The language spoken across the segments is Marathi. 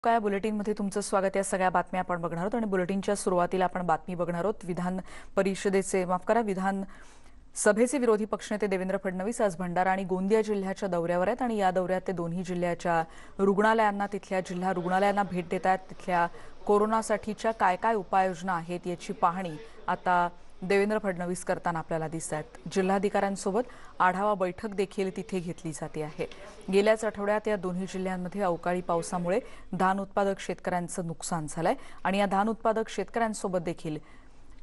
काय बुलेटिनमध्ये तुमचं स्वागत. या सगळ्या बातम्या आपण बघणार आहोत आणि बुलेटिनच्या सुरुवातीला आपण बातमी बघणार आहोत विधान परिषदेचे विधान सभेचे विरोधी पक्षनेते देवेंद्र फडणवीस आज भंडारा आणि गोंदिया जिल्ह्याच्या दौऱ्यावर आहेत आणि या दौऱ्यात ते दोन्ही जिल्ह्याच्या रुग्णालयांना तिथल्या जिल्हा रुग्णालयांना भेट देत आहेत. तिथल्या कोरोनासाठीच्या काय काय उपाययोजना आहेत याची पाहणी आता देवेंद्र फडणवीस करताना आपल्याला दिसत आहेत. जिल्हाधिकाऱ्यांसोबत आढावा बैठक देखील तिथे घेतली जाते आहे. गेल्याच आठवड्यात या दोन्ही जिल्ह्यांमध्ये अवकाळी पावसामुळे धान उत्पादक शेतकऱ्यांचं नुकसान झालंय आणि या धान उत्पादक शेतकऱ्यांसोबत देखील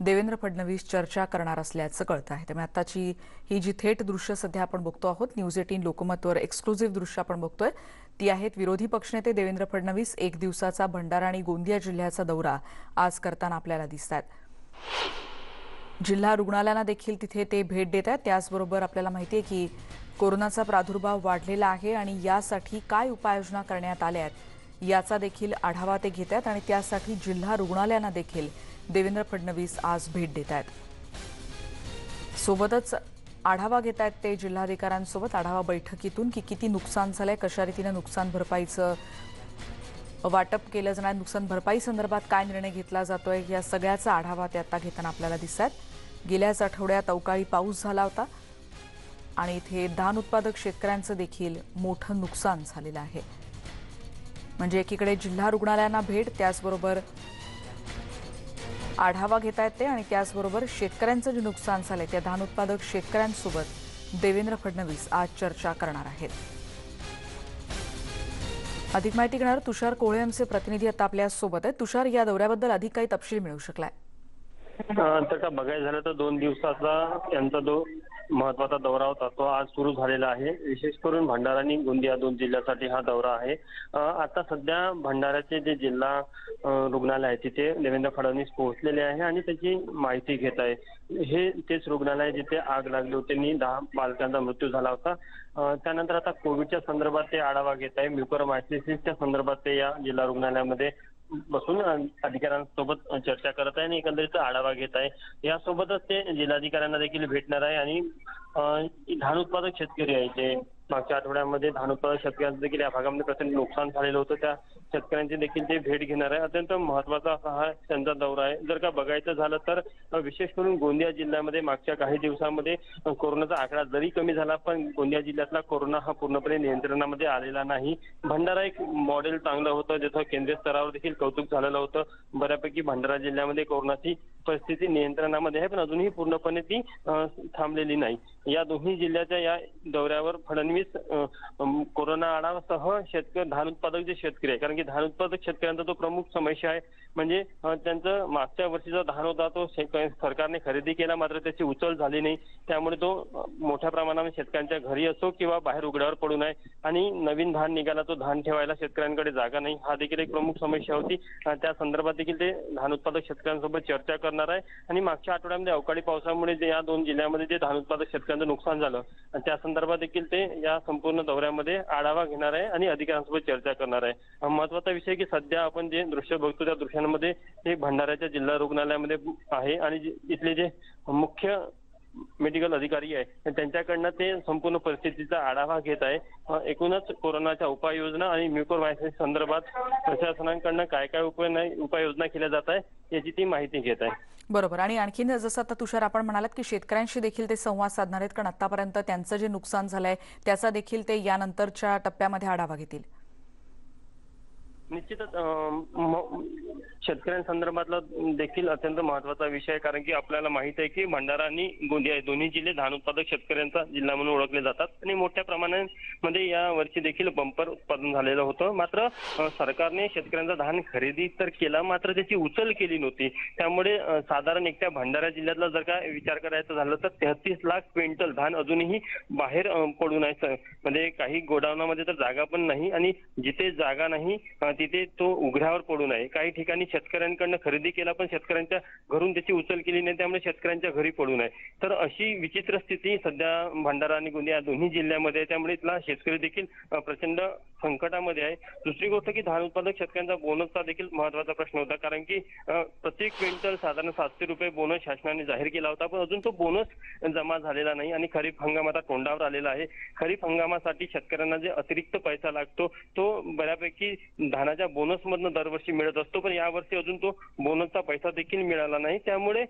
देवेंद्र फडणवीस चर्चा करणार असल्याचं कळतं आहे. त्यामुळे आताची ही जी थेट दृश्य सध्या आपण बघतो आहोत, न्यूज 18 लोकमतवर एक्सक्लुझिव्ह दृश्य आपण बघतोय, ती आहेत विरोधी पक्षनेते देवेंद्र फडणवीस एक दिवसाचा भंडारा आणि गोंदिया जिल्ह्याचा दौरा आज करताना आपल्याला दिसत आहेत. जिल्हा रुग्णालयांना देखील तिथे ते भेट देत आहेत. त्याचबरोबर आपल्याला माहिती आहे की कोरोनाचा प्रादुर्भाव वाढलेला आहे आणि यासाठी काय उपाययोजना करण्यात आल्या आहेत याचा देखील आढावा ते घेत आहेत आणि त्यासाठी जिल्हा रुग्णालयांना देखील देवेंद्र फडणवीस आज भेट देत आहेत. सोबतच आढावा घेत आहेत ते जिल्हाधिकाऱ्यांसोबत आढावा बैठकीतून की किती नुकसान झालंय, कशा रीतीने नुकसान भरपाईचं वाटप केलं जाणार, नुकसान भरपाई संदर्भात काय निर्णय घेतला जातोय, या सगळ्याचा आढावा ते आता घेताना आपल्याला दिसत आहेत. गेल्याच आठवड्यात अवकाळी पाऊस झाला होता आणि इथे धान उत्पादक शेतकऱ्यांचं देखील मोठं नुकसान झालेलं आहे. म्हणजे एकीकडे जिल्हा रुग्णालयांना भेट, त्याचबरोबर आढावा घेत आहेत ते आणि त्याचबरोबर शेतकऱ्यांचं जे नुकसान झालंय त्या धान उत्पादक शेतकऱ्यांसोबत देवेंद्र फडणवीस आज चर्चा करणार आहेत. अधिक माहिती घेणार तुषार कोळे आमचे प्रतिनिधी आता आपल्या सोबत आहेत. तुषार, या दौऱ्याबद्दल अधिक काही तपशील मिळू शकलाय? तर का बघायला झालं तर 2 दिवसाचा त्यांचा जो महत्वाचा दौरा होता तो आज सुरू झालेला आहे. विशेष करून भंडारा आणि गोंदिया 2 जिल्ह्यासाठी हा दौरा आहे. आता सध्या भंडाऱ्याचे जे जिल्हा रुग्णालय आहे तिथे देवेंद्र फडणवीस पोहोचलेले आहे आणि त्याची माहिती घेत आहे. हे तेच रुग्णालय जिथे आग लागली होती आणि 10 बालकांचा मृत्यू झाला होता. त्यानंतर आता कोविडच्या संदर्भात ते आढावा घेत आहे. म्युकोरमायसिसच्या संदर्भात ते या जिल्हा रुग्णालयामध्ये बसून अधिकाऱ्यांसोबत चर्चा करत आहे आणि एकंदरीत आढावा घेत आहे. यासोबतच ते जिल्हाधिकाऱ्यांना देखील भेटणार आहे आणि धान उत्पादक शेतकरी आहे ते मागच्या आठवड्यामध्ये धान उत्पादक शेतकऱ्यांचं देखील या भागामध्ये प्रचंड नुकसान झालेलं होतं. त्या शेतकऱ्यांची देखील ते भेट घेणार आहे. अत्यंत महत्वाचा असा हा त्यांचा दौरा आहे. जर का बघायचं झालं तर विशेष करून गोंदिया जिल्ह्यामध्ये मागच्या काही दिवसांमध्ये कोरोनाचा आकडा जरी कमी झाला पण गोंदिया जिल्ह्यातला कोरोना हा पूर्णपणे नियंत्रणामध्ये आलेला नाही. भंडारा एक मॉडेल चांगलं होतं, ज्याचं केंद्रीय स्तरावर देखील कौतुक झालेलं होतं. बऱ्यापैकी भंडारा जिल्ह्यामध्ये कोरोनाची परिस्थिती नियंत्रणामध्ये आहे पण अजूनही पूर्णपणे ती थांबलेली नाही. या दोन्ही जिल्ह्याच्या या दौऱ्यावर फडणवीस कोरोना आढावासह शेतकरी धान उत्पादक जे शेतकरी आहे, कारण की धान उत्पादक शेतकऱ्यांचा तो प्रमुख समस्या आहे. म्हणजे त्यांचं मागच्या वर्षीचा धान होता तो सरकारने खरेदी केला मात्र त्याची उचल झाली नाही. त्यामुळे तो मोठ्या प्रमाणात शेतकऱ्यांच्या घरी असो किंवा बाहेर उघड्यावर पडू नये आणि नवीन धान निघाला तो धान ठेवायला शेतकऱ्यांकडे जागा नाही, हा देखील एक प्रमुख समस्या होती. त्या संदर्भात देखील ते धान उत्पादक शेतकऱ्यांसोबत चर्चा करणार आहे आणि मागच्या आठवड्यामध्ये अवकाळी पावसामुळे जे या 2 जिल्ह्यामध्ये जे धान उत्पादक शेतकऱ्यांचं नुकसान झालं त्या संदर्भात देखील ते या संपूर्ण दौऱ्यामध्ये आढावा घेणार आहे आणि अधिकाऱ्यांसोबत चर्चा करणार आहे. महत्वाचा विषय की सध्या आपण जे दृश्य बघतो त्या दृश्यांमध्ये हे भंडाऱ्याच्या जिल्हा रुग्णालयामध्ये आहे आणि इथले जे मुख्य मेडिकल अधिकारी आहे त्यांच्याकडनं ते संपूर्ण परिस्थितीचा आढावा घेत आहे. एकूणच कोरोनाच्या उपाययोजना आणि म्युकोरमायसिस संदर्भात प्रशासनाकडनं काय काय उपाययोजना केल्या जात आहे याची ती माहिती घेत आहे. बरोबर. आणि आणखीन जसं आता तुषार आपण म्हणालात की शेतकऱ्यांशी देखील ते संवाद साधणार आहेत, कारण आतापर्यंत त्यांचं जे नुकसान झालंय त्याचा देखील ते यानंतरच्या टप्प्यामध्ये आढावा घेतील. निश्चितच शेतकऱ्यांसंदर्भातला देखील अत्यंत महत्वाचा विषय आहे, कारण की आपल्याला माहित आहे की भंडारा आणि गोंदिया दोन्ही जिल्हे धान उत्पादक शेतकऱ्यांचा जिल्हा म्हणून ओळखले जातात आणि मोठ्या प्रमाणामध्ये या वर्षी देखील बंपर उत्पादन झालेलं होतं. मात्र सरकारने शेतकऱ्यांचा धान खरेदी तर केला मात्र त्याची उचल केली नव्हती. त्यामुळे साधारण एकट्या भंडारा जिल्ह्यातला जर का विचार करायचा झालं तर 33 लाख क्विंटल धान अजूनही बाहेर पडून आहे. म्हणजे काही गोडाऊनामध्ये तर जागा पण नाही आणि जिथे जागा नाही तिथे तो उघड्यावर पडून आहे. काही ठिकाणी शेतकऱ्यांकडनं खरेदी केला पण शेतकऱ्यांच्या घरून त्याची उचल केली नाही, त्यामुळे शेतकऱ्यांच्या घरी पडून आहे. तर अशी विचित्र स्थिती सध्या भंडारा आणि गोंदिया दोन्ही जिल्ह्यामध्ये आहे. त्यामुळे इथला शेतकरी देखील प्रचंड संकटामध्ये आहे. दुसरी गोष्ट की धान उत्पादक शेतकऱ्यांचा बोनसचा देखील महत्वाचा प्रश्न होता, कारण की प्रत्येक क्विंटल साधारण 700 रुपये बोनस शासनाने जाहीर केला होता पण अजून तो बोनस जमा झालेला नाही आणि खरीप हंगाम आता तोंडावर आलेला आहे. खरीप हंगामासाठी शेतकऱ्यांना जे अतिरिक्त पैसा लागतो तो बऱ्यापैकी धान धानाच्या बोनसमधनं दरवर्षी मिळत असतो, पण यावर्षी अजून तो बोनसचा पैसा देखील मिळाला नाही. त्यामुळे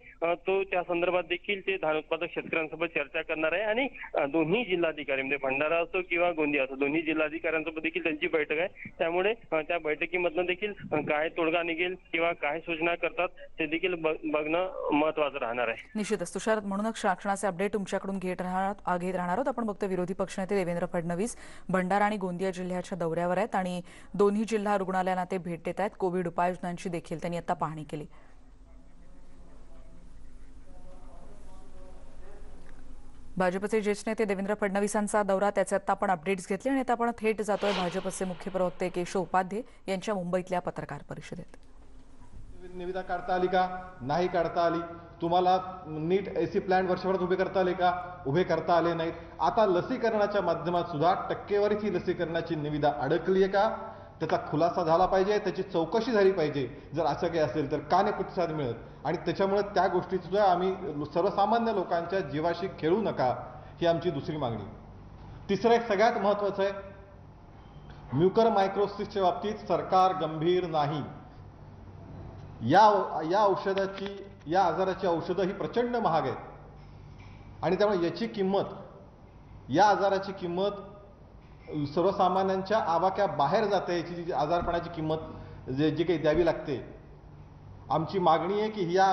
तो त्या संदर्भात देखील ते धान उत्पादक शेतकऱ्यांसोबत चर्चा करणार आहे आणि दोन्ही जिल्हाधिकारी म्हणजे भंडारा असो किंवा गोंदिया असो दोन्ही जिल्हाधिकाऱ्यांसोबत देखील त्यांची बैठक आहे. त्यामुळे त्या बैठकीमधनं देखील काय तोडगा निघेल किंवा काय सूचना करतात ते देखील बघणं महत्वाचं राहणार आहे. निश्चितच तुषार, म्हणूनच क्षणाचे अपडेट तुमच्याकडून घेत राहणार आहोत. आपण बघतो विरोधी पक्षनेते देवेंद्र फडणवीस भंडारा आणि गोंदिया जिल्ह्याच्या दौऱ्यावर आहेत आणि दोन्ही जिल्हा रुग्णालयांना ते भेट देत आहेत. कोविड उपाययोजनांची देखील त्यांनी आता पाहणी केली. भाजपचे ज्येष्ठ नेते देवेंद्र फडणवीसांचा दौरा, त्याचे आता आपण अपडेट्स घेतले आणि आता आपण थेट जातोय भाजपचे मुख्य प्रवक्ते केशव उपाध्ये यांच्या मुंबईतल्या पत्रकार परिषदेत. निविदा काढता आली का नाही काढता आली, तुम्हाला नीट एसी प्लांट वर्षभरात उभे करता आले नाहीत. आता लसीकरणाच्या माध्यमात सुद्धा टक्केवारीची लसीकरणाची निविदा अडकली आहे का, त्याचा खुलासा झाला पाहिजे, त्याची चौकशी झाली पाहिजे. जर असं काही असेल तर का नाही प्रतिसाद मिळत, आणि त्याच्यामुळे त्या गोष्टी सुद्धा आम्ही सर्वसामान्य लोकांच्या जीवाशी खेळू नका ही आमची दुसरी मागणी. तिसरं एक सगळ्यात महत्वाचं आहे, म्युकरमायकोसिसच्या बाबतीत सरकार गंभीर नाही. या औषधाची, या आजाराची औषधं ही प्रचंड महाग आहेत आणि त्यामुळे याची किंमत, या आजाराची किंमत सर्वसामान्यांच्या आवाक्या बाहेर जाते. याची जी आजारपणाची किंमत जी काही द्यावी लागते. आमची मागणी आहे की या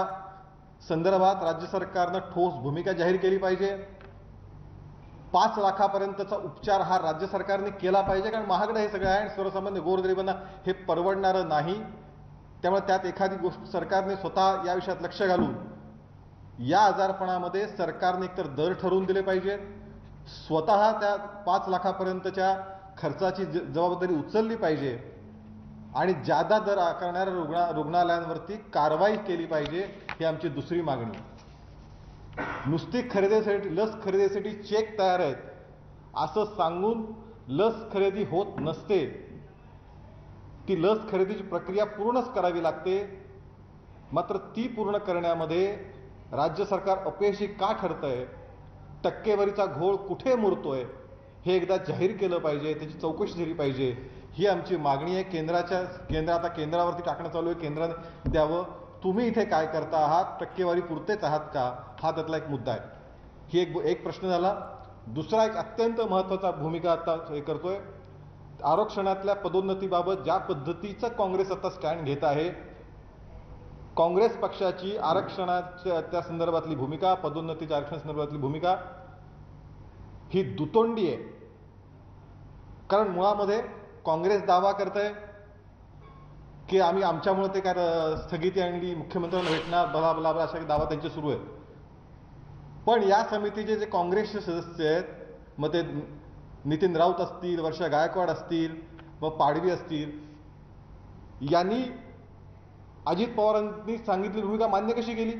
संदर्भात राज्य सरकारनं ठोस भूमिका जाहीर केली पाहिजे. 5 लाखापर्यंतचा उपचार हा राज्य सरकारने केला पाहिजे, कारण महागडं हे सगळं आहे आणि सर्वसामान्य गोरगरिबांना हे परवडणारं नाही. त्यामुळे त्यात एखादी गोष्ट सरकारने स्वतः या विषयात लक्ष घालून या आजारपणामध्ये सरकारने एकतर दर ठरवून दिले पाहिजे, स्वतः त्या 5 लाखापर्यंतच्या खर्चाची जबाबदारी उचलली पाहिजे आणि जादा दर आकारणाऱ्या रुग्णालयांवरती कारवाई केली पाहिजे. ही आमची दुसरी मागणी. नुसती खरेदीसाठी, लस खरेदीसाठी चेक तयार आहेत असं सांगून लस खरेदी होत नसते. ती लस खरेदीची प्रक्रिया पूर्णच करावी लागते. मात्र ती पूर्ण करण्यामध्ये राज्य सरकार अपयशी का ठरतंय, टक्केवारीचा घोळ कुठे मुरतोय हे एकदा जाहीर केलं पाहिजे, त्याची चौकशी झाली पाहिजे. ही आमची मागणी आहे. आता केंद्रावरती टाकणं चालू आहे, केंद्राने द्यावं. तुम्ही इथे काय करता आहात, टक्केवारी पुरतेच आहात का, हा त्यातला एक मुद्दा आहे. ही एक प्रश्न झाला. दुसरा एक अत्यंत महत्त्वाचा भूमिका आता हे करतोय, आरक्षणातल्या पदोन्नतीबाबत ज्या पद्धतीचं काँग्रेस आता स्टँड घेत आहे, काँग्रेस पक्षाची आरक्षणाच्या त्या संदर्भातली भूमिका, पदोन्नतीच्या आरक्षण संदर्भातली भूमिका ही दुतोंडी आहे. कारण मुळामध्ये काँग्रेस दावा करते की आम्ही आमच्यामुळे ते काय स्थगिती आणली, मुख्यमंत्र्यांना भेटणार, बला बला बला अशा दावा त्यांचे सुरू आहेत. पण या समितीचे जे काँग्रेसचे सदस्य आहेत, मग ते नितीन राऊत असतील, वर्षा गायकवाड असतील, मग पाडवी असतील, यांनी अजित पवारांनी सांगितलेली भूमिका मान्य कशी केली?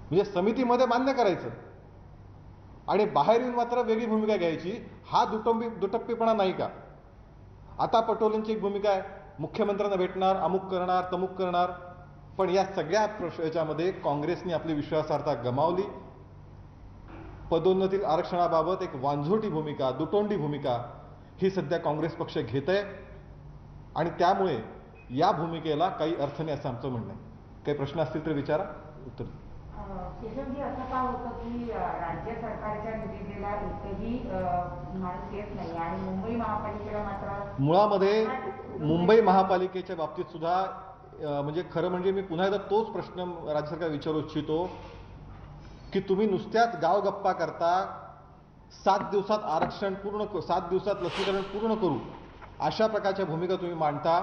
म्हणजे समितीमध्ये मान्य करायचं आणि बाहेर येऊन मात्र वेगळी भूमिका घ्यायची, हा दुटप्पीपणा नाही का? आता पटोलेंची एक भूमिका आहे, मुख्यमंत्र्यांना भेटणार, अमुक करणार, तमुक करणार. पण या सगळ्या याच्यामध्ये काँग्रेसने आपली विश्वासार्हता गमावली. पदोन्नती आरक्षणाबाबत एक वांझोटी भूमिका, दुतोंडी भूमिका ही सध्या काँग्रेस पक्ष घेत आहे आणि त्यामुळे या भूमिकेला काही अर्थ नाही असं आमचं म्हणणं आहे. काही प्रश्न असतील तर विचारा, उत्तर. केशवजी, असं का होतं की राज्य सरकारच्या निविदेला एकही माणूस येत नाही आणि मुंबई महापालिकेला मात्र? मुळामध्ये मुंबई महापालिकेच्या बाबतीत सुद्धा म्हणजे खरं म्हणजे मी पुन्हा एकदा तोच प्रश्न राज्य सरकार विचारू इच्छितो की तुम्ही नुसत्याच गावगप्पा करता, 7 दिवसात आरक्षण पूर्ण, 7 दिवसात लसीकरण पूर्ण करू, अशा प्रकारच्या भूमिका तुम्ही मांडता.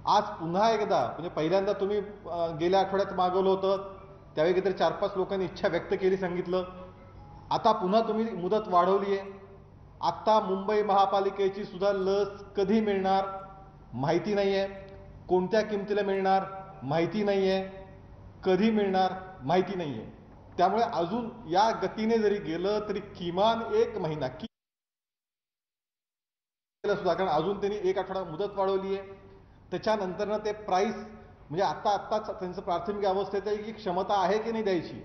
आज पुन्हा एकदा म्हणजे पहिल्यांदा तुम्ही गेल्या आठवड्यात मागवलं होतं, त्यावेळी काहीतरी 4-5 लोकांनी इच्छा व्यक्त केली, सांगितलं. आता पुन्हा तुम्ही मुदत वाढवली आहे. आता मुंबई महापालिकेची सुद्धा लस कधी मिळणार माहिती नाही आहे, कोणत्या किमतीला मिळणार माहिती नाही आहे, कधी मिळणार माहिती नाही आहे. त्यामुळे अजून या गतीने जरी गेलं तरी किमान 1 महिना सुद्धा, कारण अजून त्यांनी 1 आठवडा मुदत वाढवली आहे. त्याच्यानंतर ते प्राइस म्हणजे आत्ताच त्यांचं प्राथमिक अवस्थेत आहे की क्षमता आहे की नाही द्यायची,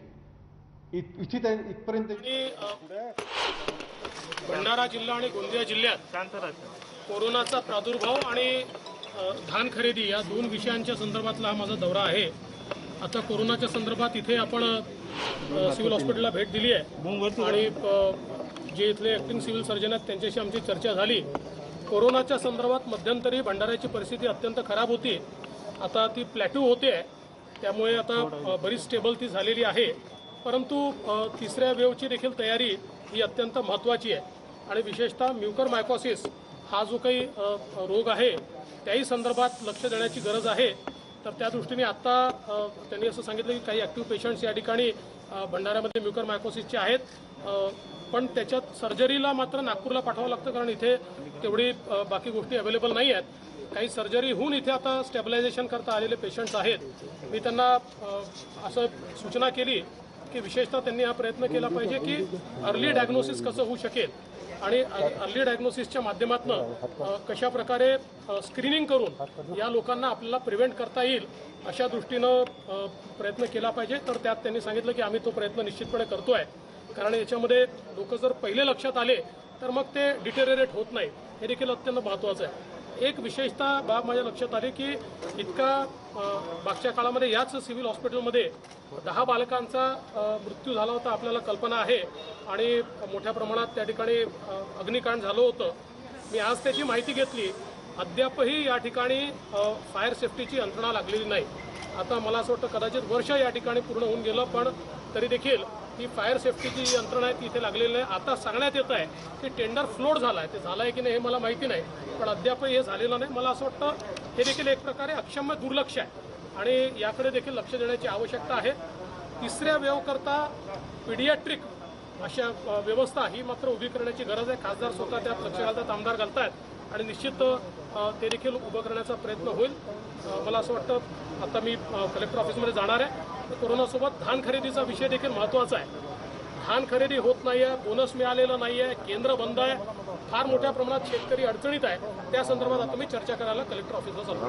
इथपर्यंत. भंडारा जिल्हा आणि गोंदिया जिल्ह्यात कोरोनाचा प्रादुर्भाव आणि धान खरेदी या दोन विषयांच्या संदर्भातला हा माझा दौरा आहे. आता कोरोनाच्या संदर्भात इथे आपण सिव्हिल हॉस्पिटलला भेट दिली आहे आणि जे इथले ॲक्टिंग सिव्हिल सर्जन आहेत त्यांच्याशी आमची चर्चा झाली. कोरोनाच्या संदर्भात मध्यंतरी भंडाऱ्याची परिस्थिती अत्यंत खराब होती. आता ती प्लॅट्यू होते आहे, त्यामुळे आता बरीच स्टेबल ती झालेली आहे. परंतु तिसऱ्या वेव्हची देखील तयारी ही अत्यंत महत्त्वाची आहे आणि विशेषतः म्युकरमायकोसिस हा जो काही रोग आहे त्याही संदर्भात लक्ष देण्याची गरज आहे. तर त्या दृष्टीने आत्ता त्यांनी असं सांगितलं की काही ॲक्टिव्ह पेशंट्स या ठिकाणी भंडाऱ्यामध्ये म्युकरमायकोसिसचे आहेत, पण त्याच्यात सर्जरीला मात्र नागपूरला पाठवावं लागतं कारण इथे तेवढी बाकी गोष्टी अवेलेबल नाही आहेत. काही सर्जरी होऊन इथे आता स्टॅबिलायझेशन करता आलेले पेशंट्स आहेत. मी त्यांना असं सूचना केली की विशेषतः त्यांनी हा प्रयत्न केला पाहिजे की अर्ली डायग्नोसिस कसं होऊ शकेल आणि अर्ली डायग्नोसिसच्या माध्यमातून कशा प्रकारे स्क्रीनिंग करून या लोकांना आपल्याला प्रिव्हेंट करता येईल अशा दृष्टीनं प्रयत्न केला पाहिजे. तर त्यात त्यांनी सांगितलं की आम्ही तो प्रयत्न निश्चितपणे करतो आहे, कारण याच्यामध्ये लोक जर पहिले लक्षात आले तर मग ते डिटेरिएट होत नाही, हे देखील अत्यंत महत्त्वाचं आहे. एक विशेषतः बाब माझ्या लक्षात आली की इतका मागच्या काळामध्ये याच सिव्हिल हॉस्पिटलमध्ये 10 बालकांचा मृत्यू झाला होता, आपल्याला कल्पना आहे, आणि मोठ्या प्रमाणात त्या ठिकाणी अग्निकांड झालं होतं. मी आज त्याची माहिती घेतली. अद्यापही या ठिकाणी फायर सेफ्टीची यंत्रणा लागलेली नाही. आता मला असं वाटतं कदाचित वर्ष या ठिकाणी पूर्ण होऊन गेलं, पण तरी देखील ही फायर सेफ्टीची जी यंत्रणा आहे ती इथे लागलेली नाही. आता सांगण्यात येत आहे की टेंडर फ्लोट झाला आहे, ते झालं आहे की नाही हे मला माहिती नाही, पण अद्यापही हे झालेलं नाही. मला असं वाटतं हे देखील एक प्रकारे अक्षम्य दुर्लक्ष आहे आणि याकडे देखील लक्ष देण्याची आवश्यकता आहे. तिसऱ्या वेव्हकरता पिडियाट्रिक अशा व्यवस्था ही मात्र उभी करण्याची गरज आहे. खासदार स्वतः त्यात लक्ष घालतात, आमदार घालतात आणि निश्चित ते देखील उभं करण्याचा प्रयत्न होईल. मला असं वाटतं आता मी कलेक्टर ऑफिसमध्ये जाणार आहे. कोरोनासोबत धान खरेदीचा विषय देखील महत्त्वाचा आहे. धान खरेदी होत नाही आहे, बोनस मिळालेलं नाही आहे, केंद्र बंद आहे, फार मोठ्या प्रमाणात शेतकरी अडचणीत आहे. त्या संदर्भात आता मी चर्चा करायला कलेक्टर ऑफिसला चालतो.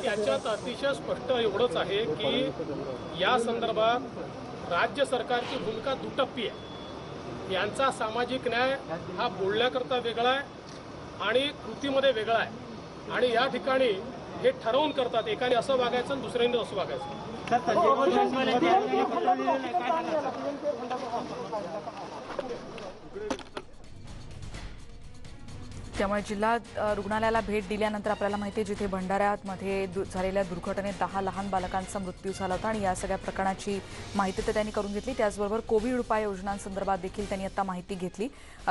याच्यात अतिशय स्पष्ट एवढंच आहे की या संदर्भात राज्य सरकारची भूमिका दुटप्पी आहे. यांचा सामाजिक न्याय हा बोलण्याकरता वेगळा आहे आणि कृतीमध्ये वेगळा आहे. आणि या ठिकाणी हे ठरवून करतात, एकाने असं वागायचं आणि दुसऱ्याने असं वागायचं. त्यामुळे जिल्हा रुग्णालयाला भेट दिल्यानंतर आपल्याला माहिती आहे जिथे भंडाऱ्यामध्ये झालेल्या दुर्घटनेत 10 लहान बालकांचा मृत्यू झाला होता आणि या सगळ्या प्रकरणाची माहिती तर त्यांनी करून घेतली. त्याचबरोबर कोविड उपाययोजनांसंदर्भात देखील त्यांनी आता माहिती घेतली.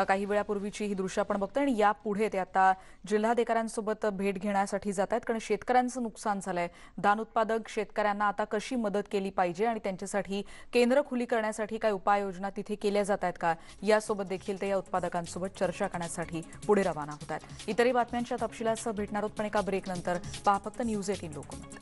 काही वेळापूर्वीची ही दृश्य आपण बघतोय आणि यापुढे ते आता जिल्हाधिकाऱ्यांसोबत भेट घेण्यासाठी जात आहेत, कारण शेतकऱ्यांचं नुकसान झालंय. धान उत्पादक शेतकऱ्यांना आता कशी मदत केली पाहिजे आणि त्यांच्यासाठी केंद्र खुली करण्यासाठी काय उपाययोजना तिथे केल्या जात आहेत का, यासोबत देखील ते या उत्पादकांसोबत चर्चा करण्यासाठी पुढे रवाना होत आहेत. इतरही बातम्यांच्या तपशिलासह भेटणार आहोत, पण एका ब्रेकनंतर पहा फक्त न्यूज 18 लोकमत.